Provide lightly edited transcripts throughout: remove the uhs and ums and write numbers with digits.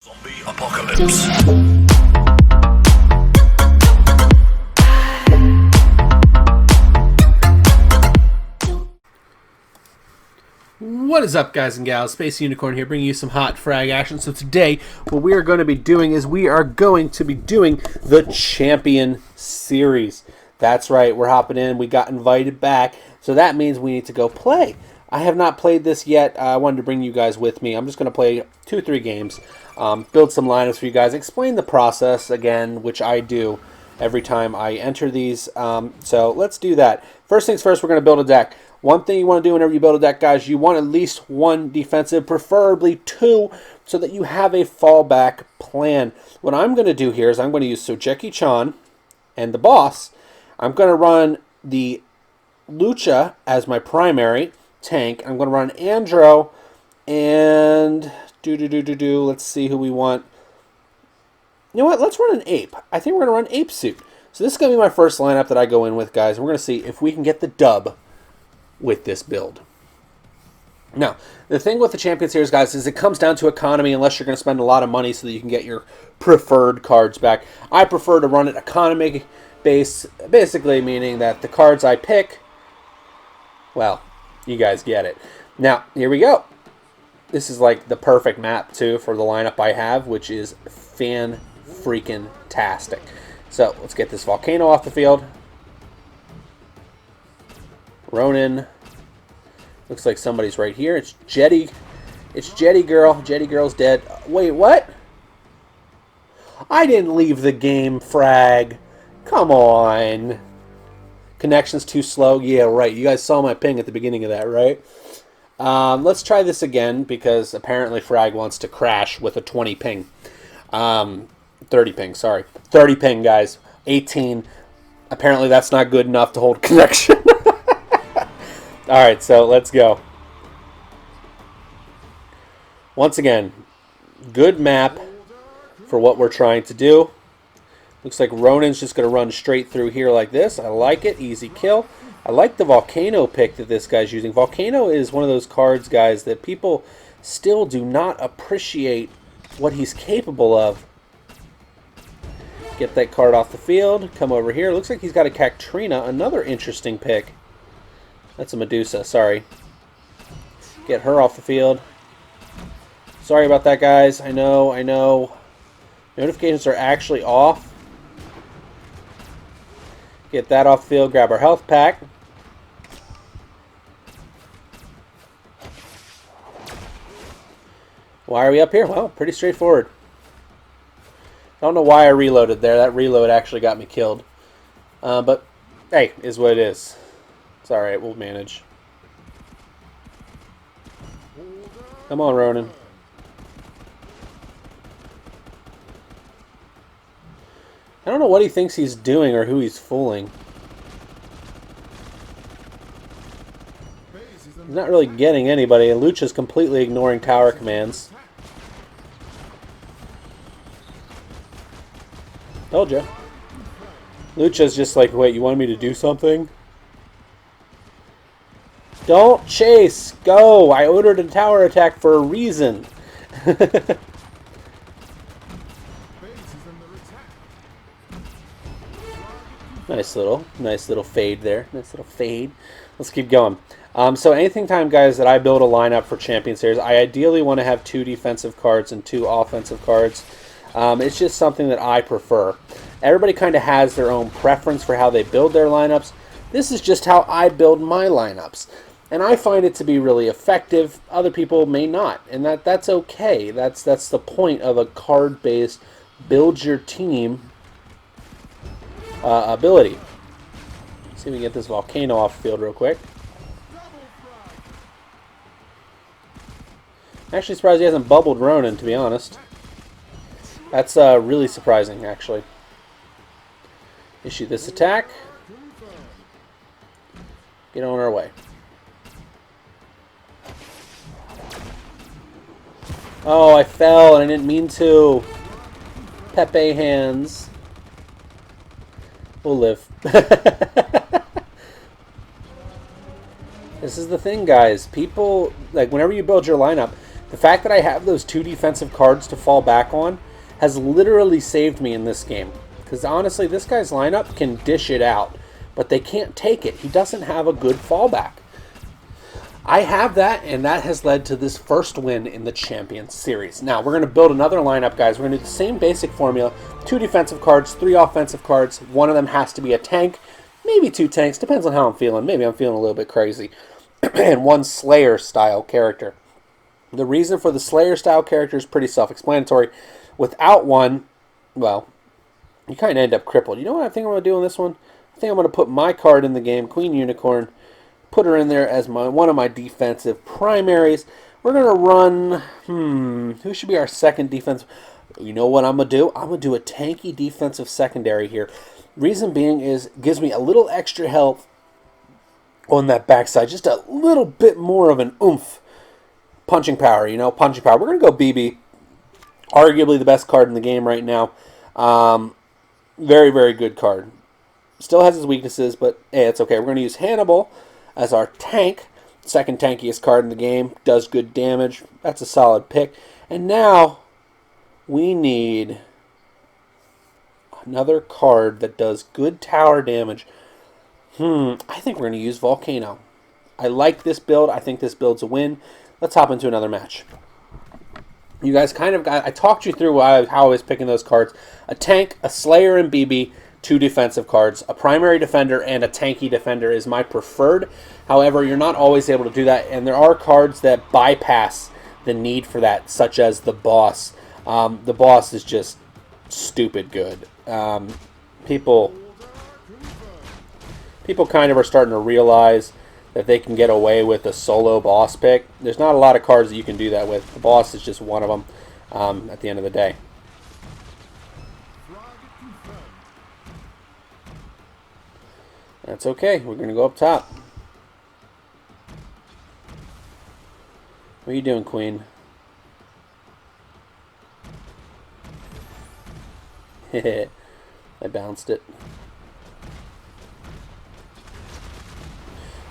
Zombie apocalypse. What is up, guys and gals? Space Unicorn here, bringing you some hot frag action. So today, what we are going to be doing is we are going to be doing the Champion Series. That's right, we're hopping in. We got invited back, so that means we need to go play. I have not played this yet. I wanted to bring you guys with me. I'm just going to play 2-3 games, build some lineups for you guys, explain the process again, which I do every time I enter these. So let's do that. First things first, we're going to build a deck. One thing you want to do whenever you build a deck, guys, you want at least one defensive, preferably two, so that you have a fallback plan. What I'm going to do here is I'm going to use Sojeki-chan and the boss. I'm going to run the Lucha as my primary tank. I'm going to run Andro and let's see who we want. You know what? Let's run an Ape. I think we're going to run Ape Suit. So this is going to be my first lineup that I go in with, guys. And we're going to see if we can get the dub with this build. Now, the thing with the Champion Series, guys, is it comes down to economy unless you're going to spend a lot of money so that you can get your preferred cards back. I prefer to run it economy based, basically meaning that the cards I pick, well, you guys get it. Now, here we go. This is like the perfect map, too, for the lineup I have, which is fan-freaking-tastic. So, let's get this Volcano off the field. Ronin. Looks like somebody's right here. It's Jetty. It's Jetty Girl. Jetty Girl's dead. Wait, what? I didn't leave the game, Frag. Come on. Connection's too slow. Yeah, right. You guys saw my ping at the beginning of that, right? Let's try this again because apparently Frag wants to crash with a 20 ping. 30 ping, sorry. 30 ping, guys. 18. Apparently that's not good enough to hold connection. Alright, so let's go. Once again, good map for what we're trying to do. Looks like Ronin's just going to run straight through here like this. I like it. Easy kill. I like the Volcano pick that this guy's using. Volcano is one of those cards, guys, that people still do not appreciate what he's capable of. Get that card off the field. Come over here. Looks like he's got a Cactrina. Another interesting pick. That's a Medusa, sorry. Get her off the field. Sorry about that, guys. I know. Notifications are actually off. Get that off the field. Grab our health pack. Why are we up here? Well, pretty straightforward. I don't know why I reloaded there. That reload actually got me killed. But, hey, is what it is. It's alright, we'll manage. Come on, Ronin. I don't know what he thinks he's doing or who he's fooling. He's not really getting anybody, and Lucha's completely ignoring tower commands. Told ya. Lucha's just like, wait, you wanted me to do something? Don't chase! Go! I ordered a tower attack for a reason. Nice little fade there. Nice little fade. Let's keep going. So anything time, guys, that I build a lineup for Champion Series, I ideally want to have 2 defensive cards and 2 offensive cards. It's just something that I prefer. Everybody kind of has their own preference for how they build their lineups. This is just how I build my lineups. And I find it to be really effective. Other people may not, and that's okay. That's the point of a card-based build your team ability. Let's see if we can get this Volcano off the field real quick. I'm actually surprised he hasn't bubbled Ronin, to be honest. That's really surprising, actually. Issue this attack. Get on our way. Oh, I fell and I didn't mean to. Pepe hands. We'll live. This is the thing, guys. People, like, whenever you build your lineup, The fact that I have those 2 defensive cards to fall back on has literally saved me in this game. Because honestly, this guy's lineup can dish it out, but they can't take it. He doesn't have a good fallback. I have that, and that has led to this first win in the Champions Series. Now, we're going to build another lineup, guys. We're going to do the same basic formula. 2 defensive cards, 3 offensive cards. One of them has to be a tank. Maybe 2 tanks. Depends on how I'm feeling. Maybe I'm feeling a little bit crazy. And 1 Slayer-style character. The reason for the Slayer-style character is pretty self-explanatory. Without one, well, you kind of end up crippled. You know what I think I'm going to do on this one? I think I'm going to put my card in the game, Queen Unicorn, put her in there as one of my defensive primaries. We're going to run, who should be our second defense? You know what I'm going to do? I'm going to do a tanky defensive secondary here. Reason being is it gives me a little extra health on that backside. Just a little bit more of an oomph. Punching power, you know, punching power. We're going to go BB. Arguably the best card in the game right now. Very, very good card. Still has its weaknesses, but hey, it's okay. We're going to use Hannibal as our tank. Second tankiest card in the game. Does good damage. That's a solid pick. And now we need another card that does good tower damage. I think we're going to use Volcano. I like this build. I think this build's a win. Let's hop into another match. You guys kind of got, I talked you through how I was picking those cards. A tank, a Slayer, and BB, 2 defensive cards. A primary defender and a tanky defender is my preferred. However, you're not always able to do that, and there are cards that bypass the need for that, such as the Boss. The Boss is just stupid good. People kind of are starting to realize that they can get away with a solo boss pick. There's not a lot of cards that you can do that with. The Boss is just one of them at the end of the day. That's okay. We're going to go up top. What are you doing, Queen? I bounced it.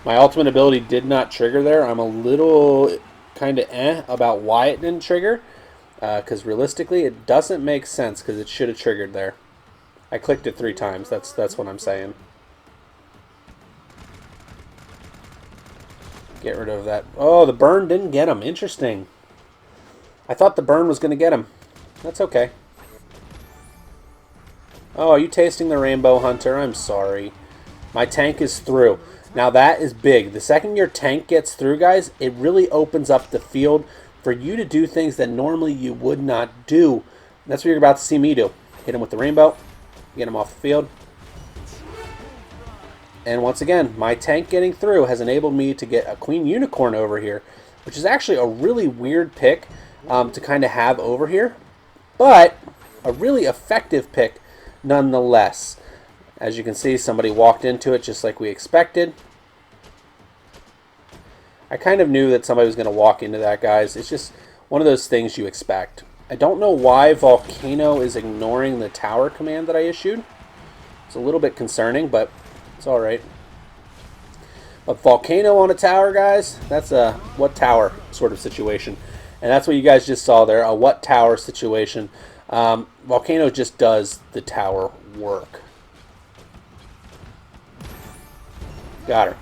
My ultimate ability did not trigger there. I'm a little kind of about why it didn't trigger. Because realistically, it doesn't make sense because it should have triggered there. I clicked it 3 times. That's what I'm saying. Get rid of that. Oh, the burn didn't get him. Interesting. I thought the burn was going to get him. That's okay. Oh, are you tasting the Rainbow Hunter? I'm sorry. My tank is through. Now that is big. The second your tank gets through, guys, it really opens up the field for you to do things that normally you would not do. And that's what you're about to see me do. Hit him with the Rainbow. Get him off the field. And once again, my tank getting through has enabled me to get a Queen Unicorn over here, which is actually a really weird pick to kind of have over here, but a really effective pick nonetheless. As you can see, somebody walked into it just like we expected. I kind of knew that somebody was going to walk into that, guys. It's just one of those things you expect. I don't know why Volcano is ignoring the tower command that I issued. It's a little bit concerning, but it's alright. But Volcano on a tower, guys, that's a what tower sort of situation. And that's what you guys just saw there, a what tower situation. Volcano just does the tower work. Got her.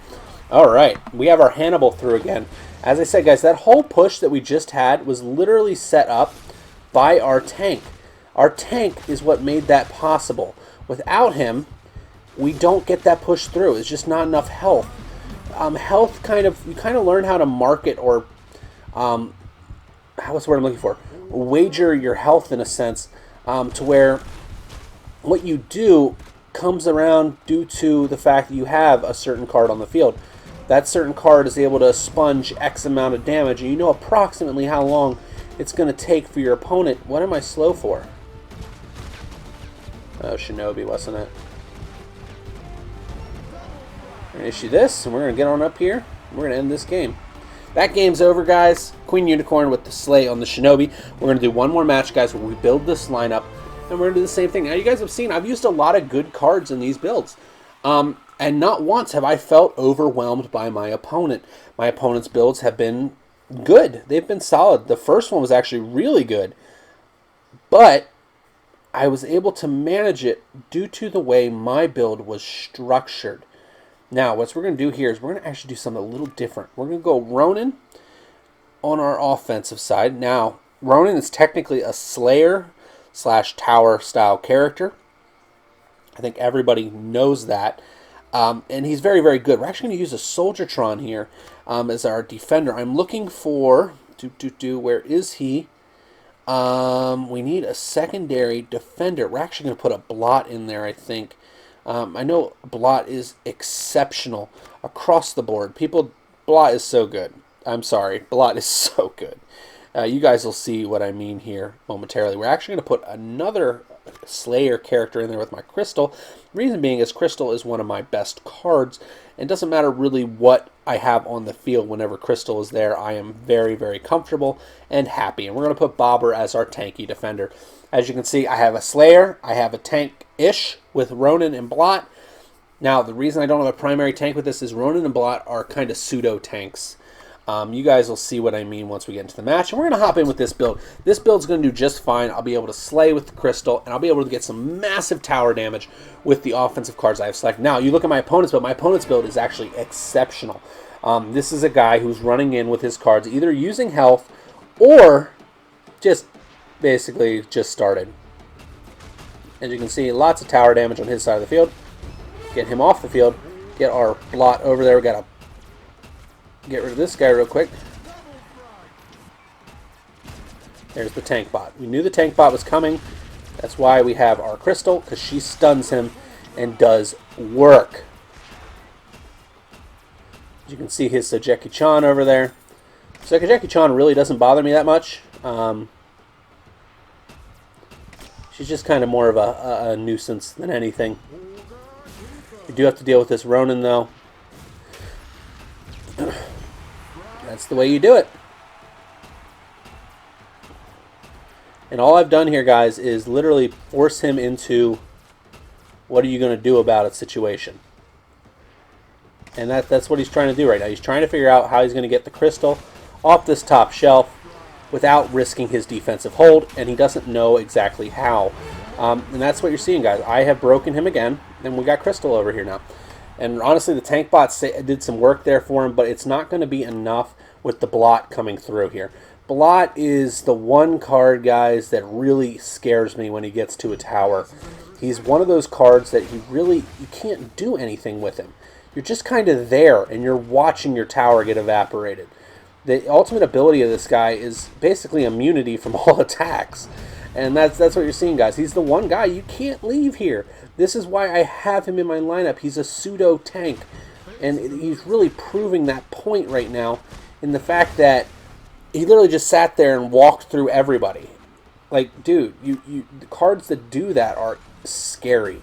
Alright, we have our Hannibal through again. As I said, guys, that whole push that we just had was literally set up by our tank. Our tank is what made that possible. Without him, we don't get that push through. It's just not enough health. Health you kind of learn how to market or, what's the word I'm looking for? Wager your health in a sense, to where what you do comes around due to the fact that you have a certain card on the field. That certain card is able to sponge X amount of damage, and you know approximately how long it's going to take for your opponent. What am I slow for? Oh, Shinobi, wasn't it? We're going to issue this, and we're going to get on up here. We're going to end this game. That game's over, guys. Queen Unicorn with the Slay on the Shinobi. We're going to do one more match, guys, where we build this lineup, and we're going to do the same thing. Now, you guys have seen, I've used a lot of good cards in these builds. And not once have I felt overwhelmed by my opponent. My opponent's builds have been good. They've been solid. The first one was actually really good, but I was able to manage it due to the way my build was structured. Now, what we're going to do here is we're going to actually do something a little different. We're going to go Ronin on our offensive side. Now, Ronin is technically a Slayer / Tower style character. I think everybody knows that. And he's very, very good. We're actually going to use a Soldiertron here as our defender. I'm looking for... where is he? We need a secondary defender. We're actually going to put a Blot in there, I think. I know Blot is exceptional across the board. Blot is so good. I'm sorry. Blot is so good. You guys will see what I mean here momentarily. We're actually going to put another Slayer character in there with my Crystal. Reason being is Crystal is one of my best cards. It doesn't matter really what I have on the field whenever Crystal is there. I am very, very comfortable and happy. And we're going to put Bobber as our tanky defender. As you can see, I have a Slayer. I have a tank-ish with Ronin and Blot. Now, the reason I don't have a primary tank with this is Ronin and Blot are kind of pseudo-tanks. You guys will see what I mean once we get into the match. And we're going to hop in with this build. This build's going to do just fine. I'll be able to slay with the Crystal, and I'll be able to get some massive tower damage with the offensive cards I have selected. Now, you look at my opponent's build. My opponent's build is actually exceptional. This is a guy who's running in with his cards, either using health or just basically just started. As you can see, lots of tower damage on his side of the field. Get him off the field. Get our Blot over there. We got to get rid of this guy real quick. There's the tank bot. We knew the tank bot was coming. That's why we have our Crystal, because she stuns him and does work. As you can see his Sojeki-chan over there. Sojeki-chan really doesn't bother me that much. She's just kind of more of a nuisance than anything. We do have to deal with this Ronin, though. That's the way you do it. And all I've done here, guys, is literally force him into what are you going to do about it situation. And that's what he's trying to do right now. He's trying to figure out how he's going to get the Crystal off this top shelf without risking his defensive hold, and he doesn't know exactly how. And that's what you're seeing, guys. I have broken him again, and we got Crystal over here now. And honestly, the tank bot did some work there for him, but it's not going to be enough with the Blot coming through here. Blot is the one card, guys, that really scares me when he gets to a tower. He's one of those cards that you can't do anything with him. You're just kind of there, and you're watching your tower get evaporated. The ultimate ability of this guy is basically immunity from all attacks. And that's what you're seeing, guys. He's the one guy you can't leave here. This is why I have him in my lineup. He's a pseudo tank. And he's really proving that point right now in the fact that he literally just sat there and walked through everybody. Like, dude, the cards that do that are scary.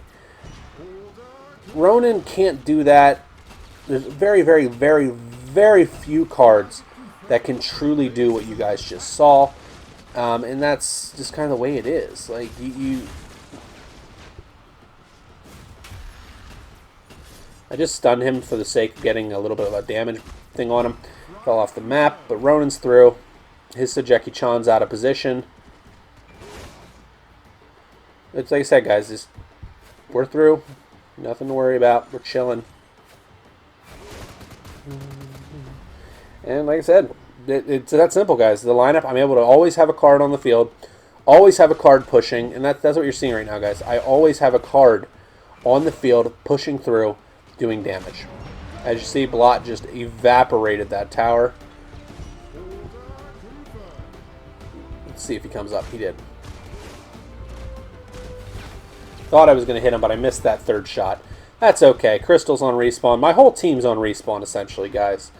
Ronin can't do that. There's very, very, very, very few cards that can truly do what you guys just saw. And that's just kind of the way it is. Like, I just stunned him for the sake of getting a little bit of a damage thing on him. Fell off the map, but Ronin's through. His Sojeki-chan's out of position. It's like I said, guys, we're through. Nothing to worry about. We're chilling. And like I said, it's that simple, guys. The lineup, I'm able to always have a card on the field, always have a card pushing, and that's what you're seeing right now, guys. I always have a card on the field pushing through, doing damage. As you see, Blot just evaporated that tower. Let's see if he comes up. He did. Thought I was going to hit him, but I missed that third shot. That's okay. Crystal's on respawn. My whole team's on respawn, essentially, guys.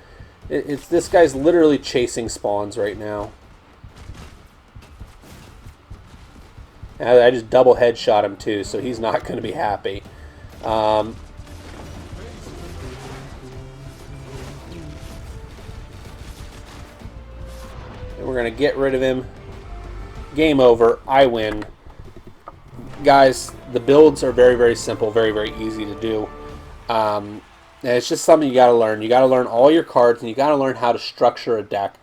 This guy's literally chasing spawns right now. And I just double headshot him, too, so he's not going to be happy. And we're going to get rid of him. Game over. I win. Guys, the builds are very, very simple, very, very easy to do. And it's just something you got to learn. You got to learn all your cards, and you got to learn how to structure a deck.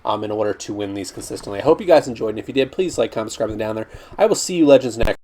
in order to win these consistently. I hope you guys enjoyed, and if you did, please like, comment, subscribe, and down there. I will see you, Legends, next